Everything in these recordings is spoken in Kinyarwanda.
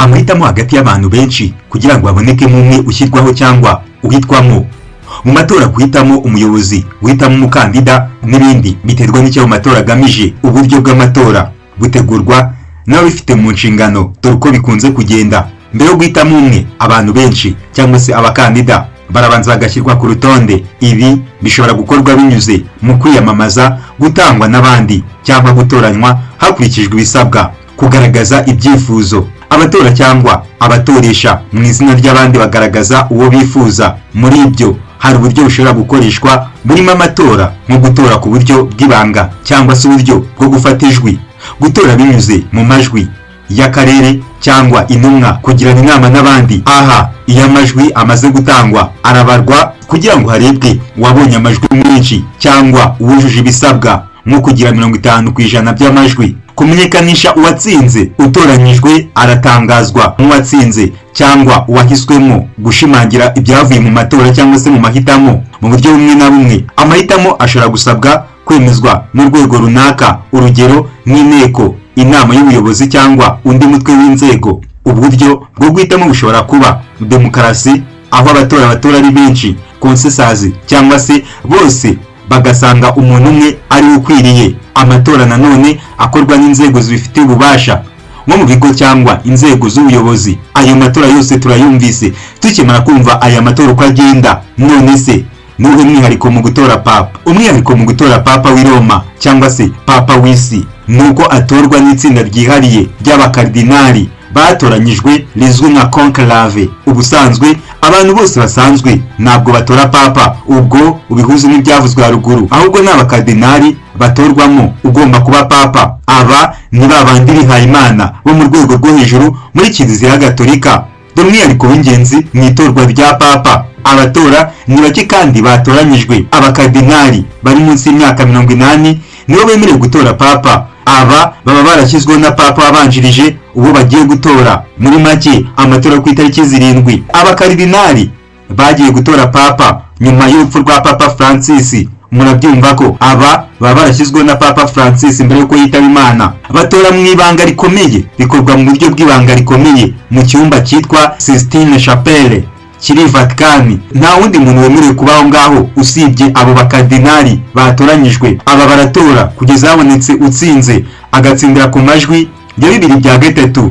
amahitamo hagati y'abantu benshi kugira ngo babonekemo umwe ushyirwaho cyangwa uhitwamo. Mu matora guhitamo umuyobozi, guhitamo umukandida n'ibindi biterwa n'icyo mu matora agamije. Uburyo bw'amatora butegurwa n'ababifite mu nshingano, dore uko bikunze kugenda. Mbere yo guhitamo umwe, abantu benshi cyangwa se abakandida barabanza bagashyirwa ku rutonde. Ibi bishobora gukorwa binyuze mu kwiyamamaza, gutangwa n'abandi cyangwa gutoranywa hakurikijwe ibisabwa. Kugaragaza ibyifuzo, abatora cyangwa abatoresha mu izina ry'abandi bagaragaza uwo bifuza. Muri ibyo hari uburyo bushobora gukoreshwa burimo amatora, nko gutora ku buryo bw'ibanga cyangwa se uburyo bwo gufata ijwi, gutora binyuze mu majwi y'akarere cyangwa intumwa, kugirana inama n'abandi. Aha iyo amajwi amaze gutangwa arabarwa kugira ngo harebwe uwabonye amajwi menshi cyangwa uwujuje ibisabwa, nko kugira 50% by'amajwi. Kumenyekanisha uwatsinze, utoranyijwe aratangazwa nk'uwatsinze cyangwa uwahiswemo, gushimangira ibyavuye mu matora cyangwa se mu mahitamo. Mu buryo bumwe na bumwe amahitamo ashobora gusabwa kwemezwa n'urwego runaka, urugero nk'inteko, inama y'ubuyobozi cyangwa undi mutwe w'inzego. Uburyo bwo guhitamo bushobora kuba demokarasi, aho abatora ari benshi, consensus cyangwa se bose bagasanga umuntu umwe ari ukwiriye. Amatora nanone akorwa n'inzego zibifitiye ububasha, nko mu bigo cyangwa inzego z'ubuyobozi. Ayo matora yose turayumvise tukimara kumva aya matora uko agenda. None se nuhe mwihariko mu gutora papa? Umwihariko mu gutora papa w'i Roma cyangwa se papa w'isi nuko atorwa n'itsinda ryihariye ry'abakardinali batoranyijwe rizwi nka conclave. Ubusanzwe abantu bose basanzwe ntabwo batora papa, ubwo ubihuze n'ibyavuzwe haruguru, ahubwo n'abakardinali batorwamo ugomba kuba papa. Aba ni babandi bihaye Imana bo mu rwego rwo hejuru muri Kiliziya Gatolika. Dore umwihariko w'ingenzi mu itorwa rya papa: abatora ni bake kandi batoranyijwe. Abakardinali bari munsi y'imyaka 80 nibo bemerewe gutora papa. Aba baba barashyizweho na papa wabanjirije uwo bagiye gutora. Muri make amatora ku itariki 7 abakardinali bagiye gutora papa nyuma y'urupfu rwa Papa Francis. Murabyumva ko aba baba barashyizweho na Papa Francis mbere yuko yitaba Imana. Batora mu ibanga rikomeye, bikorwa mu buryo bw'ibanga rikomeye mu cyumba cyitwa Sistine Chapelle kiri Vatican. Nta wundi muntu wemerewe kubaho ngaho usibye abo bakardinali batoranyijwe. Aba baratora kugeza habonetse utsinze, agatsindira ku majwi ya 2/3.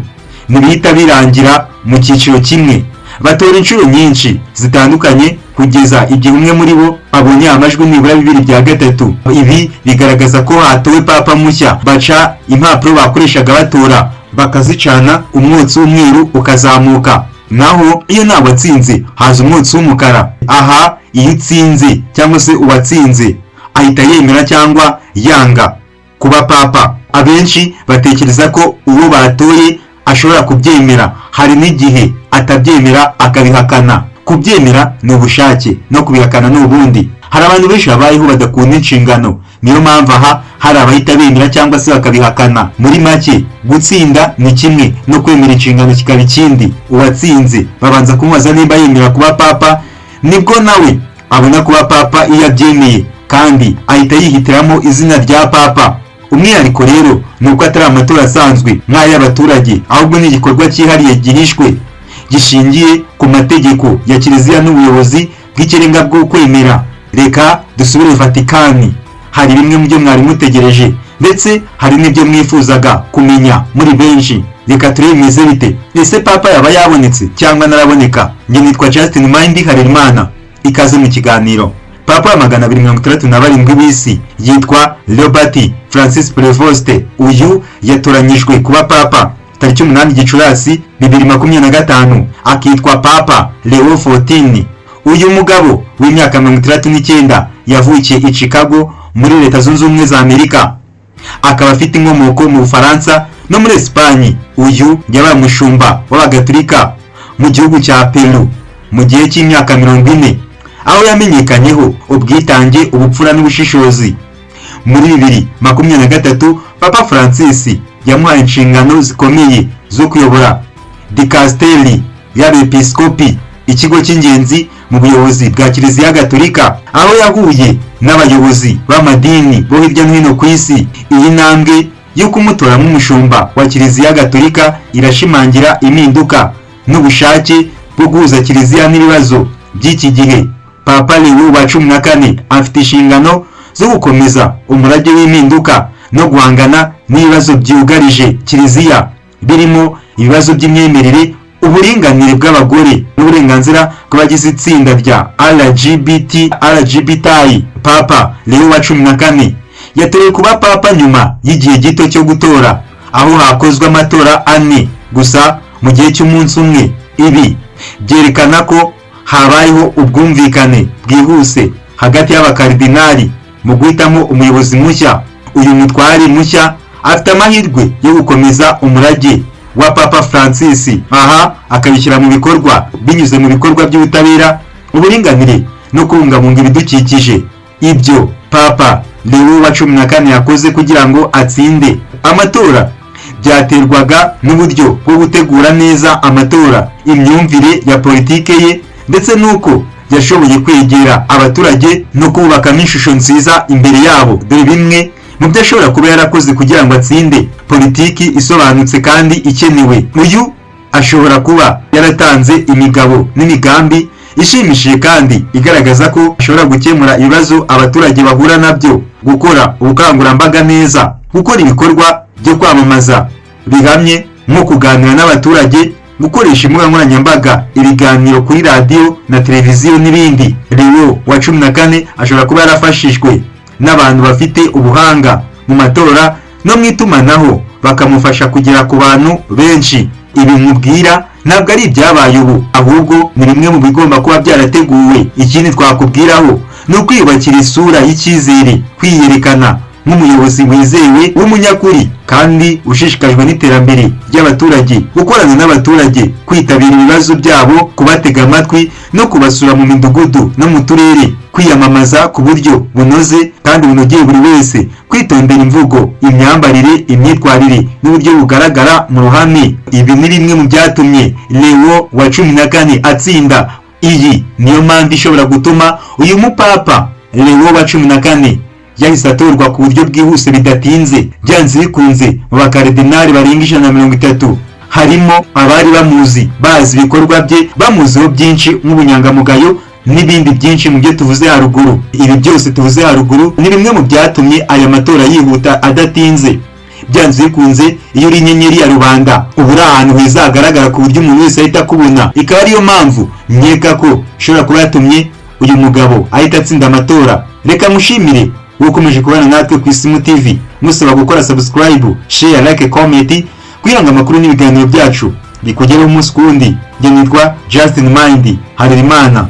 Ntibihita birangira mu cyiciro kimwe, batora inshuro nyinshi zitandukanye kugeza igihe umwe muri bo abonye amajwi nibura 2/3. Ibi bigaragaza ko hatowe papa mushya. Baca impapuro bakoreshaga batora bakazicana, umwotsi w'umweru ukazamuka. Naho iyo nta watsinze haza umwotsi w'umukara. Aha iyo utsinze cyangwa se uwatsinze ahita yemera cyangwa yanga kuba papa. Abenshi batekereza ko uwo batoye ashobora kubyemera, hari n'igihe atabyemera akabihakana. Kubyemera ni ubushake, no kubihakana ni ubundi. Hari abantu benshi babayeho badakunda inshingano, niyo mpamvu aha hari abahita bemera cyangwa se bakabihakana. Muri make gutsinda ni kimwe no kwemera inshingano kikaba ikindi. Uwatsinze babanza kumubaza niba yemera kuba papa, nibwo nawe abona kuba papa iyo abyemeye, kandi ahita yihitiramo izina rya papa. Umwihariko rero ni uko atari amatora asanzwe nk'ay'abaturage, ahubwo ni igikorwa cyihariye gihishwe gishingiye ku mategeko ya Kiliziya n'ubuyobozi bw'ikirenga bwo kwemera. Reka dusubire Vatican. Hari bimwe mu byo mwari mutegereje, ndetse hari n'ibyo mwifuzaga kumenya muri benshi. Reka turebe bimeze bite. Ese papa yaba yabonetse cyangwa naraboneka? Nge nitwa Justin Mind Harerimana. Ikaze mu kiganiro. Papa wa 267 w'isi yitwa Robert Francis Prevost. Uyu yatoranyijwe kuba papa tariki 8 Gicurasi 2025, akitwa Papa Leo 14. Uyu mugabo w'imyaka 39 yavukiye i Chicago muri Leta Zunze Ubumwe za Amerika, akaba afite inkomoko mu Bufaransa no muri Espagne. Uyu yabaye umushumba w'abagatolika mu gihugu cya Peru mu gihe cy'imyaka 40, aho yamenyekanyeho ubwitange, ubupfura n'ubushishozi. Muri 2023 Papa Francis yamuhaye inshingano zikomeye zo kuyobora dikasteri y'abepiskopi, ikigo cy'ingenzi mu buyobozi bwa Kiliziya Gatolika, aho yahuye n'abayobozi b'amadini bo hirya no hino ku isi. Iyi ntambwe yo kumutora nk'umushumba wa Kiliziya Gatolika irashimangira impinduka n'ubushake bwo guhuza Kiliziya n'ibibazo by'iki gihe. Papa Leo wa 14 afite inshingano zo gukomeza umurage w'impinduka no guhangana n'ibibazo byugarije Kiliziya birimo ibibazo by'imyemerere, uburinganire bw'abagore n'uburenganzira bw'abagize itsinda rya LGBTI. Papa Leo wa 14 yatorewe kuba papa nyuma y'igihe gito cyo gutora, aho hakozwe amatora 4 gusa mu gihe cy'umunsi umwe. Ibi byerekana ko habayeho ubwumvikane bwihuse hagati y'abakardinali mu guhitamo umuyobozi mushya. Uyu mutwari mushya afite amahirwe yo gukomeza umurage wa Papa Francis, aha akabishyira mu bikorwa binyuze mu bikorwa by'ubutabera, uburinganire no kubungabunga ibidukikije. Ibyo Papa Leo wa 14 yakoze kugira ngo atsinde amatora byaterwaga n'uburyo bwo gutegura neza amatora, imyumvire ya politike ye, ndetse nuko yashoboye kwegera abaturage no kubakamo ishusho nziza imbere yabo. Dore bimwe mu byo ashobora kuba yarakoze kugira ngo atsinde politiki isobanutse kandi ikenewe. Uyu ashobora kuba yaratanze imigabo n'imigambi ishimishije kandi igaragaza ko ashobora gukemura ibibazo abaturage bahura nabyo, gukora ubukangurambaga neza, gukora ibikorwa byo kwamamaza bihamye nko kuganira n'abaturage, gukoresha imbuga nkoranyambaga, ibiganiro kuri radio na televiziyo n'ibindi. Leo wa 14 ashobora kuba yarafashijwe n'abantu bafite ubuhanga mu matora no mu itumanaho bakamufasha kugera ku bantu benshi. Ibi mubwira ntabwo ari ibyabaye ubu, ahubwo ni bimwe mu bigomba kuba byarateguwe. Ikindi twakubwiraho ni ukwiyubakira isura y'icyizere, kwiyerekana nk'umuyobozi wizewe w'umunyakuri kandi ushishikajwe n'iterambere ry'abaturage, gukorana n'abaturage, kwitabira ibibazo byabo, kubatega amatwi no kubasura mu midugudu no mu turere, kwiyamamaza ku buryo bunoze kandi bunogeye buri wese, kwitondera imvugo, imyambarire, imyitwarire n'uburyo bugaragara mu ruhame. Ibi ni bimwe mu byatumye Leo wa 14 atsinda. Iyi niyo mpamvu ishobora gutuma uyu mupapa Leo wa 14 yahise atorwa ku buryo bwihuse bidatinze. Byanze bikunze mu bakardinali barenga 130 harimo abari bamuzi, bazi ibikorwa bye, bamuziho byinshi nk'ubunyangamugayo n'ibindi byinshi mu byo tuvuze haruguru. Ibi byose tuvuze haruguru ni bimwe mu byatumye aya matora yihuta adatinze. Byanze bikunze iyo uri inyenyeri ya rubanda uba uri ahantu heza hagaragara ku buryo umuntu wese ahita akubona. Ikaba ariyo mpamvu nkeka ko ishobora kuba yatumye uyu mugabo ahita atsinda amatora. Reka mushimire ukomeje kubana natwe ku ISIMU TV, musaba gukora subscribe, share, like, comment kugira ngo amakuru n'ibiganiro byacu bikugereho umunsi ku wundi. Nge nitwa Justin Mind Harerimana.